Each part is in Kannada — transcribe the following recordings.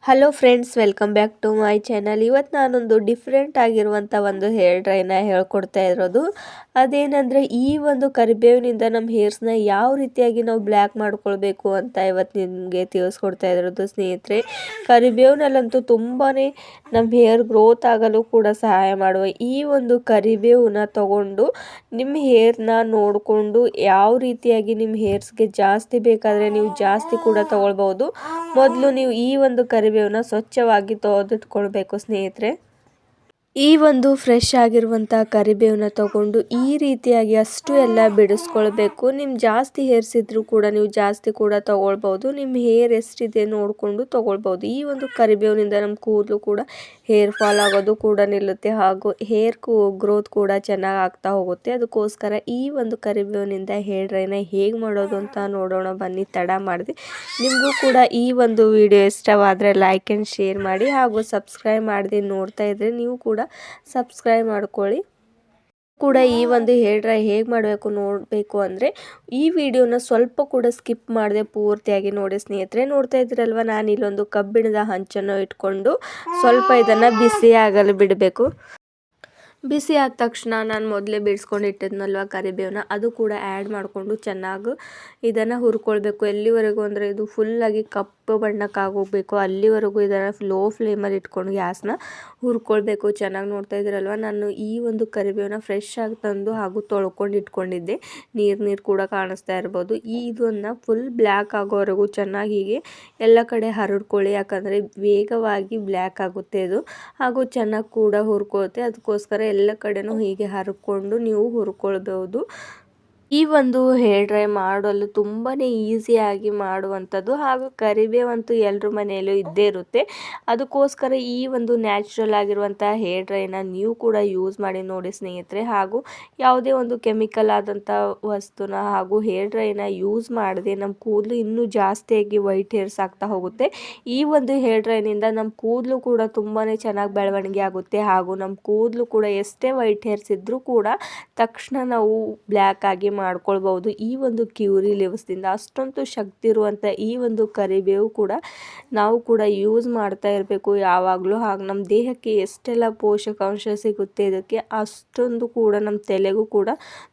Hello friends, welcome back to my channel. ಇವತ್ತು ನಾನೊಂದು ಡಿಫ್ರೆಂಟ್ ಆಗಿರುವಂಥ ಒಂದು ಹೇರ್ ಡ್ರೈನ ಹೇಳ್ಕೊಡ್ತಾ ಇರೋದು. ಅದೇನೆಂದರೆ, ಈ ಒಂದು ಕರಿಬೇವಿನಿಂದ ನಮ್ಮ ಹೇರ್ಸ್ನ ಯಾವ ರೀತಿಯಾಗಿ ನಾವು ಬ್ಲ್ಯಾಕ್ ಮಾಡ್ಕೊಳ್ಬೇಕು ಅಂತ ಇವತ್ತು ನಿಮಗೆ ತಿಳಿಸ್ಕೊಡ್ತಾ ಇರೋದು ಸ್ನೇಹಿತರೆ. ಕರಿಬೇವಿನಲ್ಲಂತೂ ತುಂಬಾ ನಮ್ಮ ಹೇರ್ ಗ್ರೋತ್ ಆಗಲು ಕೂಡ ಸಹಾಯ ಮಾಡುವ ಈ ಒಂದು ಕರಿಬೇವನ್ನ ತಗೊಂಡು ನಿಮ್ಮ ಹೇರ್ನ ನೋಡಿಕೊಂಡು ಯಾವ ರೀತಿಯಾಗಿ ನಿಮ್ಮ ಹೇರ್ಸ್ಗೆ ಜಾಸ್ತಿ ಬೇಕಾದರೆ ನೀವು ಜಾಸ್ತಿ ಕೂಡ ತಗೊಳ್ಬೋದು. ಮೊದಲು ನೀವು ಈ ಒಂದು ಕರಿಬೇವನ್ನ ಸ್ವಚ್ಛವಾಗಿ ತೊಳೆದಿಟ್ಕೊಳ್ಬೇಕು ಸ್ನೇಹಿತರೆ. ಈ ಒಂದು ಫ್ರೆಶ್ ಆಗಿರುವಂಥ ಕರಿಬೇವನ್ನ ತಗೊಂಡು ಈ ರೀತಿಯಾಗಿ ಅಷ್ಟು ಎಲ್ಲ ಬಿಡಿಸ್ಕೊಳ್ಬೇಕು. ನಿಮ್ಮ ಜಾಸ್ತಿ ಹೇರ್ಸ್ ಇದ್ರೂ ಕೂಡ ನೀವು ಜಾಸ್ತಿ ಕೂಡ ತಗೊಳ್ಬೋದು. ನಿಮ್ಮ ಹೇರ್ ಎಷ್ಟಿದೆ ನೋಡಿಕೊಂಡು ತಗೊಳ್ಬೋದು. ಈ ಒಂದು ಕರಿಬೇವಿನಿಂದ ನಮ್ಮ ಕೂದಲು ಕೂಡ ಹೇರ್ ಫಾಲ್ ಆಗೋದು ಕೂಡ ನಿಲ್ಲುತ್ತೆ, ಹಾಗೂ ಹೇರ್ ಗ್ರೋತ್ ಕೂಡ ಚೆನ್ನಾಗಿ ಆಗ್ತಾ ಹೋಗುತ್ತೆ. ಅದಕ್ಕೋಸ್ಕರ ಈ ಒಂದು ಕರಿಬೇವಿನಿಂದ ಹೇರ್ ಡ್ರೈನ ಹೇಗೆ ಮಾಡೋದು ಅಂತ ನೋಡೋಣ ಬನ್ನಿ, ತಡ ಮಾಡಿದೆ. ನಿಮಗೂ ಕೂಡ ಈ ಒಂದು ವಿಡಿಯೋ ಇಷ್ಟವಾದರೆ ಲೈಕ್ ಆ್ಯಂಡ್ ಶೇರ್ ಮಾಡಿ, ಹಾಗೂ ಸಬ್ಸ್ಕ್ರೈಬ್ ಮಾಡದೆ ನೋಡ್ತಾ ಇದ್ದರೆ ನೀವು ಕೂಡ ಸಬ್ಸ್ಕ್ರೈಬ್ ಮಾಡ್ಕೊಳ್ಳಿ. ಕೂಡ ಈ ಒಂದು ಹೇರ್ ಡ್ರೈ ಹೇಗೆ ಮಾಡಬೇಕು ನೋಡಬೇಕು ಅಂದರೆ ಈ ವಿಡಿಯೋನ ಸ್ವಲ್ಪ ಕೂಡ ಸ್ಕಿಪ್ ಮಾಡದೆ ಪೂರ್ತಿಯಾಗಿ ನೋಡಿ ಸ್ನೇಹಿತರೆ. ನೋಡ್ತಾ ಇದ್ದೀರಲ್ವ, ನಾನು ಇಲ್ಲೊಂದು ಕಬ್ಬಿಣದ ಹಂಚನ್ನು ಇಟ್ಕೊಂಡು ಸ್ವಲ್ಪ ಇದನ್ನು ಬಿಸಿ ಆಗಲು ಬಿಡಬೇಕು. ಬಿಸಿ ಆದ ತಕ್ಷಣ ನಾನು ಮೊದಲೇ ಬಿಡಿಸ್ಕೊಂಡು ಇಟ್ಟಿದ್ನಲ್ವ ಕರಿಬೇವನ್ನ, ಅದು ಕೂಡ ಆ್ಯಡ್ ಮಾಡಿಕೊಂಡು ಚೆನ್ನಾಗಿ ಇದನ್ನು ಹುರ್ಕೊಳ್ಬೇಕು. ಎಲ್ಲಿವರೆಗೂ ಅಂದರೆ ಇದು ಫುಲ್ಲಾಗಿ ಕಪ್ಪು ಬಣ್ಣಕ್ಕಾಗೋಗಬೇಕು, ಅಲ್ಲಿವರೆಗೂ ಇದನ್ನು ಲೋ ಫ್ಲೇಮಲ್ಲಿ ಇಟ್ಕೊಂಡು ಗ್ಯಾಸ್ನ ಹುರ್ಕೊಳ್ಬೇಕು ಚೆನ್ನಾಗಿ. ನೋಡ್ತಾ ಇದ್ದೀರಲ್ವ, ನಾನು ಈ ಒಂದು ಕರಿಬೇವನ್ನ ಫ್ರೆಶ್ ಆಗಿ ತಂದು ಹಾಗೂ ತೊಳ್ಕೊಂಡು ಇಟ್ಕೊಂಡಿದ್ದೆ. ನೀರು ಕೂಡ ಕಾಣಿಸ್ತಾ ಇರ್ಬೋದು. ಇದನ್ನು ಫುಲ್ ಬ್ಲ್ಯಾಕ್ ಆಗೋವರೆಗೂ ಚೆನ್ನಾಗಿ ಹೀಗೆ ಎಲ್ಲ ಕಡೆ ಹರಡ್ಕೊಳ್ಳಿ, ಯಾಕಂದರೆ ವೇಗವಾಗಿ ಬ್ಲ್ಯಾಕ್ ಆಗುತ್ತೆ ಇದು, ಹಾಗೂ ಚೆನ್ನಾಗಿ ಕೂಡ ಹುರ್ಕೊಳ್ಳುತ್ತೆ. ಅದಕ್ಕೋಸ್ಕರ ಎಲ್ಲ ಕಡೆನೂ ಹೀಗೆ ಹರ್ಕೊಂಡು ನೀವು ಹುರ್ಕೊಳ್ಬೋದು. ಈ ಒಂದು ಹೇರ್ ಡ್ರೈ ಮಾಡಲು ತುಂಬಾ ಈಸಿಯಾಗಿ ಮಾಡುವಂಥದ್ದು, ಹಾಗೂ ಕರಿಬೇವಂತೂ ಎಲ್ಲರ ಮನೆಯಲ್ಲೂ ಇದ್ದೇ ಇರುತ್ತೆ. ಅದಕ್ಕೋಸ್ಕರ ಈ ಒಂದು ನ್ಯಾಚುರಲ್ ಆಗಿರುವಂಥ ಹೇರ್ ಡ್ರೈನ ನೀವು ಕೂಡ ಯೂಸ್ ಮಾಡಿ ನೋಡಿ ಸ್ನೇಹಿತರೆ. ಹಾಗೂ ಯಾವುದೇ ಒಂದು ಕೆಮಿಕಲ್ ಆದಂಥ ವಸ್ತುನ ಹಾಗೂ ಹೇರ್ ಡ್ರೈನ ಯೂಸ್ ಮಾಡದೆ ನಮ್ಮ ಕೂದಲು ಇನ್ನೂ ಜಾಸ್ತಿಯಾಗಿ ವೈಟ್ ಹೇರ್ಸ್ ಆಗ್ತಾ ಹೋಗುತ್ತೆ. ಈ ಒಂದು ಹೇರ್ ಡ್ರೈನಿಂದ ನಮ್ಮ ಕೂದಲು ಕೂಡ ತುಂಬಾ ಚೆನ್ನಾಗಿ ಬೆಳವಣಿಗೆ ಆಗುತ್ತೆ, ಹಾಗೂ ನಮ್ಮ ಕೂದಲು ಕೂಡ ಎಷ್ಟೇ ವೈಟ್ ಹೇರ್ಸ್ ಇದ್ದರೂ ಕೂಡ ತಕ್ಷಣ ನಾವು ಬ್ಲ್ಯಾಕ್ ಆಗಿ ಮಾಡ್ಕೊಳ್ಬಹುದು. ಈ ಒಂದು ಕ್ಯೂರಿ ಲಿವ್ಸ್ದಿಂದ ಅಷ್ಟೊಂದು ಶಕ್ತಿ ಇರುವಂಥ ಈ ಒಂದು ಕರಿಬೇವು ಕೂಡ ನಾವು ಕೂಡ ಯೂಸ್ ಮಾಡ್ತಾ ಇರಬೇಕು ಯಾವಾಗಲೂ. ಹಾಗೂ ನಮ್ಮ ದೇಹಕ್ಕೆ ಎಷ್ಟೆಲ್ಲ ಪೋಷಕಾಂಶ ಸಿಗುತ್ತೆ ಇದಕ್ಕೆ, ಅಷ್ಟೊಂದು ಕೂಡ ನಮ್ಮ ತಲೆಗೂ ಕೂಡ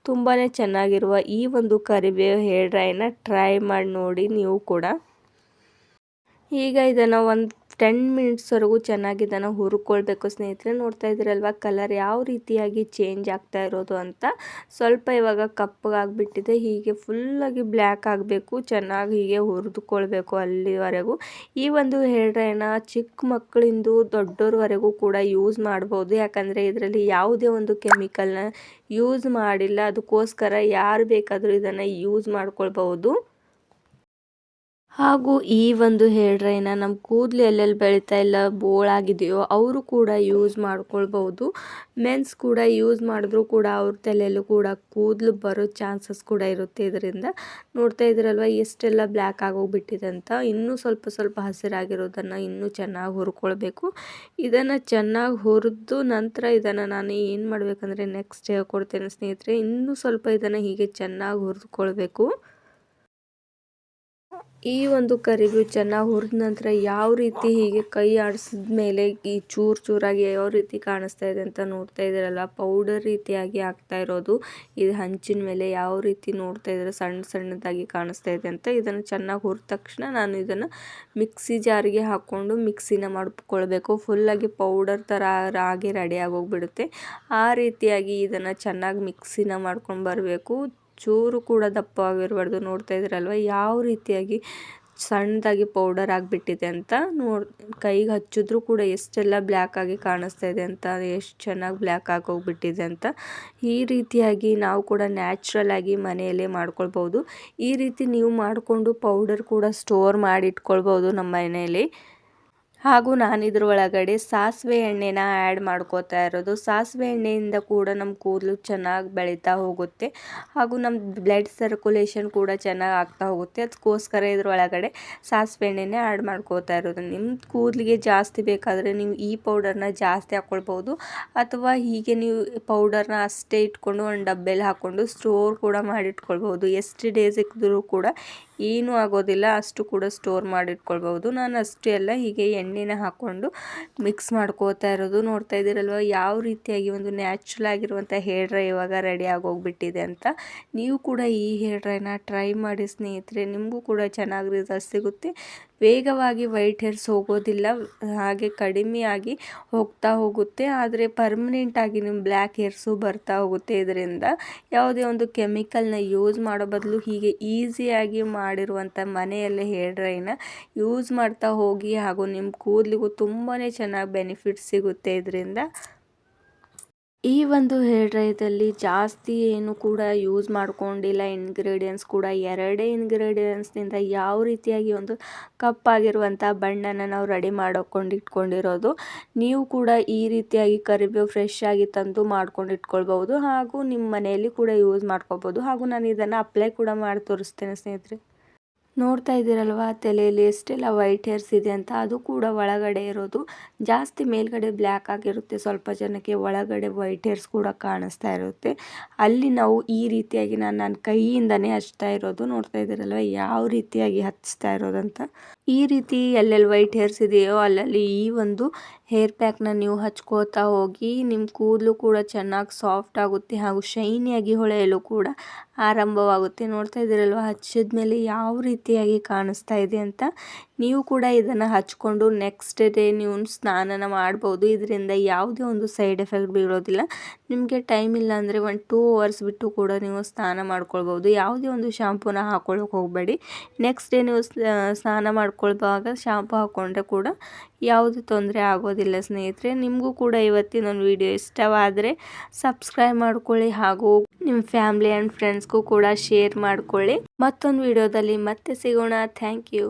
ತುಂಬಾ ಚೆನ್ನಾಗಿರುವ ಈ ಒಂದು ಕರಿಬೇವು ಹೇರ್ ಡ್ರೈನ ಟ್ರೈ ಮಾಡಿ ನೋಡಿ ನೀವು ಕೂಡ. ಈಗ ಇದನ್ನು ಒಂದು 10 ಮಿನಿಟ್ಸ್ವರೆಗೂ ಚೆನ್ನಾಗಿ ಇದನ್ನು ಹುರ್ಕೊಳ್ಬೇಕು ಸ್ನೇಹಿತರೆ. ನೋಡ್ತಾ ಇದ್ದೀರಲ್ವ, ಕಲರ್ ಯಾವ ರೀತಿಯಾಗಿ ಚೇಂಜ್ ಆಗ್ತಾ ಇರೋದು ಅಂತ. ಸ್ವಲ್ಪ ಇವಾಗ ಕಪ್ಪಗಾಗಿಬಿಟ್ಟಿದೆ, ಹೀಗೆ ಫುಲ್ಲಾಗಿ ಬ್ಲ್ಯಾಕ್ ಆಗಬೇಕು, ಚೆನ್ನಾಗಿ ಹೀಗೆ ಹುರಿದುಕೊಳ್ಬೇಕು ಅಲ್ಲಿವರೆಗೂ. ಈ ಒಂದು ಹೇರ್ ಡ್ರೈನ ಚಿಕ್ಕ ಮಕ್ಕಳಿಂದ ದೊಡ್ಡೋರ್ವರೆಗೂ ಕೂಡ ಯೂಸ್ ಮಾಡ್ಬೋದು, ಯಾಕಂದರೆ ಇದರಲ್ಲಿ ಯಾವುದೇ ಒಂದು ಕೆಮಿಕಲ್ನ ಯೂಸ್ ಮಾಡಿಲ್ಲ. ಅದಕ್ಕೋಸ್ಕರ ಯಾರು ಬೇಕಾದರೂ ಇದನ್ನು ಯೂಸ್ ಮಾಡ್ಕೊಳ್ಬಹುದು. ಹಾಗೂ ಈ ಒಂದು ಹೇರ್ ಡ್ರೈನ ನಮ್ಮ ಕೂದಲು ಎಲ್ಲೆಲ್ಲಿ ಬೆಳೀತಾ ಇಲ್ಲ, ಬೋಳಾಗಿದೆಯೋ ಅವರು ಕೂಡ ಯೂಸ್ ಮಾಡ್ಕೊಳ್ಬಹುದು. ಮೆನ್ಸ್ ಕೂಡ ಯೂಸ್ ಮಾಡಿದ್ರೂ ಕೂಡ ಅವ್ರ ತಲೆಯಲ್ಲೂ ಕೂಡ ಕೂದಲು ಬರೋ ಚಾನ್ಸಸ್ ಕೂಡ ಇರುತ್ತೆ ಇದರಿಂದ. ನೋಡ್ತಾ ಇದ್ದೀರಲ್ವ ಎಷ್ಟೆಲ್ಲ ಬ್ಲ್ಯಾಕ್ ಆಗೋಗ್ಬಿಟ್ಟಿದೆ ಅಂತ. ಇನ್ನೂ ಸ್ವಲ್ಪ ಹಸಿರಾಗಿರೋದನ್ನು ಇನ್ನೂ ಚೆನ್ನಾಗಿ ಹುರ್ಕೊಳ್ಬೇಕು. ಇದನ್ನು ಚೆನ್ನಾಗಿ ಹುರಿದು ನಂತರ ಇದನ್ನು ನಾನು ಏನು ಮಾಡಬೇಕಂದ್ರೆ ನೆಕ್ಸ್ಟ್ ಹೇಳ್ಕೊಡ್ತೇನೆ ಸ್ನೇಹಿತರೆ. ಇನ್ನೂ ಸ್ವಲ್ಪ ಇದನ್ನು ಹೀಗೆ ಚೆನ್ನಾಗಿ ಹುರಿದುಕೊಳ್ಬೇಕು. ಈ ಒಂದು ಕರಿಬೇವು ಚೆನ್ನಾಗಿ ಹುರಿದ ನಂತರ ಯಾವ ರೀತಿ ಹೀಗೆ ಕೈ ಆಡಿಸಿದ ಮೇಲೆ ಈ ಚೂರಾಗಿ ಯಾವ ರೀತಿ ಕಾಣಿಸ್ತಾ ಇದೆ ಅಂತ ನೋಡ್ತಾ ಇದ್ದೀರಲ್ವ, ಪೌಡರ್ ರೀತಿಯಾಗಿ ಆಗ್ತಾ ಇರೋದು. ಇದು ಹಂಚಿನ ಮೇಲೆ ಯಾವ ರೀತಿ ನೋಡ್ತಾ ಇದ್ದಾರೆ ಸಣ್ಣದಾಗಿ ಕಾಣಿಸ್ತಾ ಇದೆ ಅಂತ. ಇದನ್ನು ಚೆನ್ನಾಗಿ ಹುರಿದ ತಕ್ಷಣ ನಾನು ಇದನ್ನು ಮಿಕ್ಸಿ ಜಾರಿಗೆ ಹಾಕ್ಕೊಂಡು ಮಿಕ್ಸಿನ ಮಾಡ್ಕೊಳ್ಬೇಕು. ಫುಲ್ಲಾಗಿ ಪೌಡರ್ ಥರ ಆಗಿ ರೆಡಿ ಆಗೋಗ್ಬಿಡುತ್ತೆ. ಆ ರೀತಿಯಾಗಿ ಇದನ್ನು ಚೆನ್ನಾಗಿ ಮಿಕ್ಸಿನ ಮಾಡ್ಕೊಂಡು ಬರಬೇಕು. ಚೂರು ಕೂಡ ದಪ್ಪವಾಗಿರಬಾರ್ದು. ನೋಡ್ತಾ ಇದ್ದೀರಲ್ವ ಯಾವ ರೀತಿಯಾಗಿ ಸಣ್ಣದಾಗಿ ಪೌಡರ್ ಆಗಿಬಿಟ್ಟಿದೆ ಅಂತ. ಕೈಗೆ ಹಚ್ಚಿದ್ರೂ ಕೂಡ ಎಷ್ಟೆಲ್ಲ ಬ್ಲ್ಯಾಕ್ ಆಗಿ ಕಾಣಿಸ್ತಾ ಇದೆ ಅಂತ, ಎಷ್ಟು ಚೆನ್ನಾಗಿ ಬ್ಲ್ಯಾಕ್ ಆಗೋಗ್ಬಿಟ್ಟಿದೆ ಅಂತ. ಈ ರೀತಿಯಾಗಿ ನಾವು ಕೂಡ ನ್ಯಾಚುರಲ್ ಆಗಿ ಮನೆಯಲ್ಲೇ ಮಾಡ್ಕೊಳ್ಬೋದು. ಈ ರೀತಿ ನೀವು ಮಾಡಿಕೊಂಡು ಪೌಡರ್ ಕೂಡ ಸ್ಟೋರ್ ಮಾಡಿ ಇಟ್ಕೊಳ್ಬೋದು ನಮ್ಮ ಮನೆಯಲ್ಲಿ. ಹಾಗೂ ನಾನು ಇದ್ರ ಒಳಗಡೆ ಸಾಸಿವೆ ಎಣ್ಣೆನ ಆ್ಯಡ್ ಮಾಡ್ಕೋತಾ ಇರೋದು. ಸಾಸಿವೆ ಎಣ್ಣೆಯಿಂದ ಕೂಡ ನಮ್ಮ ಕೂದಲು ಚೆನ್ನಾಗಿ ಬೆಳೀತಾ ಹೋಗುತ್ತೆ, ಹಾಗೂ ನಮ್ಮ ಬ್ಲಡ್ ಸರ್ಕ್ಯುಲೇಷನ್ ಕೂಡ ಚೆನ್ನಾಗಿ ಆಗ್ತಾ ಹೋಗುತ್ತೆ. ಅದಕ್ಕೋಸ್ಕರ ಇದ್ರೊಳಗಡೆ ಸಾಸಿವೆ ಎಣ್ಣೆನೇ ಆ್ಯಡ್ ಮಾಡ್ಕೋತಾ ಇರೋದು. ನಿಮ್ಮ ಕೂದಲಿಗೆ ಜಾಸ್ತಿ ಬೇಕಾದರೆ ನೀವು ಈ ಪೌಡರ್ನ ಜಾಸ್ತಿ ಹಾಕ್ಕೊಳ್ಬೋದು, ಅಥವಾ ಹೀಗೆ ನೀವು ಪೌಡರ್ನ ಅಷ್ಟೇ ಇಟ್ಕೊಂಡು ಒಂದು ಡಬ್ಬೆಲ್ಲಿ ಹಾಕ್ಕೊಂಡು ಸ್ಟೋರ್ ಕೂಡ ಮಾಡಿ ಇಟ್ಕೊಳ್ಬೋದು. ಎಷ್ಟು ಡೇಸ್ ಇದ್ದರೂ ಕೂಡ ಏನೂ ಆಗೋದಿಲ್ಲ, ಅಷ್ಟು ಕೂಡ ಸ್ಟೋರ್ ಮಾಡಿಟ್ಕೊಳ್ಬೋದು. ನಾನು ಅಷ್ಟೇ ಅಲ್ಲ, ಹೀಗೆ ಎಣ್ಣೆನ ಹಾಕ್ಕೊಂಡು ಮಿಕ್ಸ್ ಮಾಡ್ಕೋತಾ ಇರೋದು. ನೋಡ್ತಾ ಇದ್ದೀರಲ್ವ ಯಾವ ರೀತಿಯಾಗಿ ಒಂದು ನ್ಯಾಚುರಲ್ ಆಗಿರುವಂಥ ಹೇರ್ ಡ್ರೈ ಇವಾಗ ರೆಡಿ ಆಗೋಗ್ಬಿಟ್ಟಿದೆ ಅಂತ. ನೀವು ಕೂಡ ಈ ಹೇರ್ ಡ್ರೈನ ಟ್ರೈ ಮಾಡಿ ಸ್ನೇಹಿತರೆ, ನಿಮಗೂ ಕೂಡ ಚೆನ್ನಾಗಿ ರಿಸಲ್ಟ್ ಸಿಗುತ್ತೆ. ವೇಗವಾಗಿ ವೈಟ್ ಹೇರ್ಸ್ ಹೋಗೋದಿಲ್ಲ, ಹಾಗೆ ಕಡಿಮೆಯಾಗಿ ಹೋಗ್ತಾ ಹೋಗುತ್ತೆ. ಆದರೆ ಪರ್ಮನೆಂಟಾಗಿ ನಿಮ್ಮ ಬ್ಲ್ಯಾಕ್ ಹೇರ್ಸು ಬರ್ತಾ ಹೋಗುತ್ತೆ. ಇದರಿಂದ ಯಾವುದೇ ಒಂದು ಕೆಮಿಕಲ್ನ ಯೂಸ್ ಮಾಡೋ ಬದಲು ಹೀಗೆ ಈಸಿಯಾಗಿ ಮಾಡಿರುವಂಥ ಮನೆಯಲ್ಲೇ ಹೇರ್ ಡ್ರೈನ ಯೂಸ್ ಮಾಡ್ತಾ ಹೋಗಿ, ಹಾಗೂ ನಿಮ್ಮ ಕೂದಲಿಗೂ ತುಂಬಾ ಚೆನ್ನಾಗಿ ಬೆನಿಫಿಟ್ ಸಿಗುತ್ತೆ ಇದರಿಂದ. ಈ ಒಂದು ಹೇರ್ ಡ್ರೈದಲ್ಲಿ ಜಾಸ್ತಿ ಏನು ಕೂಡ ಯೂಸ್ ಮಾಡ್ಕೊಂಡಿಲ್ಲ. ಇಂಗ್ರೀಡಿಯೆಂಟ್ಸ್ ಕೂಡ 2 ಇಂಗ್ರೀಡಿಯೆಂಟ್ಸ್ನಿಂದ ಯಾವ ರೀತಿಯಾಗಿ ಒಂದು ಕಪ್ಪಾಗಿರುವಂಥ ಬಣ್ಣನ ನಾವು ರೆಡಿ ಮಾಡ್ಕೊಂಡು ಇಟ್ಕೊಂಡಿರೋದು. ನೀವು ಕೂಡ ಈ ರೀತಿಯಾಗಿ ಕರಿಬೇವು ಫ್ರೆಶ್ ಆಗಿ ತಂದು ಮಾಡ್ಕೊಂಡು ಇಟ್ಕೊಳ್ಬೋದು, ಹಾಗೂ ನಿಮ್ಮ ಮನೆಯಲ್ಲಿ ಕೂಡ ಯೂಸ್ ಮಾಡ್ಕೊಬೋದು. ಹಾಗೂ ನಾನು ಇದನ್ನು ಅಪ್ಲೈ ಕೂಡ ಮಾಡಿ ತೋರಿಸ್ತೇನೆ ಸ್ನೇಹಿತರೆ. ನೋಡ್ತಾ ಇದ್ದೀರಲ್ವ ತಲೆಯಲ್ಲಿ ಎಷ್ಟೆಲ್ಲ ವೈಟ್ ಹೇರ್ಸ್ ಇದೆ ಅಂತ. ಅದು ಕೂಡ ಒಳಗಡೆ ಇರೋದು ಜಾಸ್ತಿ ಮೇಲ್ಗಡೆ ಬ್ಲ್ಯಾಕ್ ಆಗಿರುತ್ತೆ, ಸ್ವಲ್ಪ ಜನಕ್ಕೆ ಒಳಗಡೆ ವೈಟ್ ಹೇರ್ಸ್ ಕೂಡ ಕಾಣಿಸ್ತಾ ಇರುತ್ತೆ. ಅಲ್ಲಿ ನಾವು ಈ ರೀತಿಯಾಗಿ ನನ್ನ ಕೈಯಿಂದನೇ ಹಚ್ತಾ ಇರೋದು. ನೋಡ್ತಾ ಇದ್ದೀರಲ್ವ ಯಾವ ರೀತಿಯಾಗಿ ಹಚ್ತಾ ಇರೋದಂತ. ಈ ರೀತಿ ಎಲ್ಲೆಲ್ಲಿ ವೈಟ್ ಹೇರ್ಸ್ ಇದೆಯೋ ಅಲ್ಲಲ್ಲಿ ಈ ಒಂದು ಹೇರ್ ಪ್ಯಾಕ್ನ ನೀವು ಹಚ್ಕೋತಾ ಹೋಗಿ, ನಿಮ್ಮ ಕೂದಲು ಕೂಡ ಚೆನ್ನಾಗಿ ಸಾಫ್ಟ್ ಆಗುತ್ತೆ, ಹಾಗೂ ಶೈನಿಯಾಗಿ ಹೊಳೆಯಲು ಕೂಡ ಆರಂಭವಾಗುತ್ತೆ. ನೋಡ್ತಾ ಇದ್ದೀರಲ್ವ ಹಚ್ಚಿದ ಮೇಲೆ ಯಾವ ರೀತಿಯಾಗಿ ಕಾಣಿಸ್ತಾ ಇದೆ ಅಂತ. ನೀವು ಕೂಡ ಇದನ್ನು ಹಚ್ಕೊಂಡು ನೆಕ್ಸ್ಟ್ ಡೇ ನೀವು ಸ್ನಾನನ ಮಾಡ್ಬೋದು. ಇದರಿಂದ ಯಾವುದೇ ಒಂದು ಸೈಡ್ ಎಫೆಕ್ಟ್ ಬೀಳೋದಿಲ್ಲ. ನಿಮಗೆ ಟೈಮ್ ಇಲ್ಲ ಅಂದರೆ 1-2 ಅವರ್ಸ್ ಬಿಟ್ಟು ಕೂಡ ನೀವು ಸ್ನಾನ ಮಾಡ್ಕೊಳ್ಬೋದು. ಯಾವುದೇ ಒಂದು ಶಾಂಪೂನ ಹಾಕೊಳ್ಳೋಕೆ ಹೋಗಬೇಡಿ. ನೆಕ್ಸ್ಟ್ ಡೇ ನೀವು ಸ್ನಾನ ಮಾಡ್ಕೊಳ್ವಾಗ ಶಾಂಪು ಹಾಕ್ಕೊಂಡ್ರೆ ಕೂಡ ಯಾವುದೇ ತೊಂದರೆ ಆಗೋದಿಲ್ಲ ಸ್ನೇಹಿತರೆ. ನಿಮಗೂ ಕೂಡ ಇವತ್ತಿನ ಒಂದು ವಿಡಿಯೋ ಇಷ್ಟವಾದರೆ ಸಬ್ಸ್ಕ್ರೈಬ್ ಮಾಡ್ಕೊಳ್ಳಿ, ಹಾಗೂ ನಿಮ್ಮ ಫ್ಯಾಮಿಲಿ ಆ್ಯಂಡ್ ಫ್ರೆಂಡ್ಸ್ಗೂ ಕೂಡ ಶೇರ್ ಮಾಡ್ಕೊಳ್ಳಿ. ಮತ್ತೊಂದು ವಿಡಿಯೋದಲ್ಲಿ ಮತ್ತೆ ಸಿಗೋಣ. Thank you.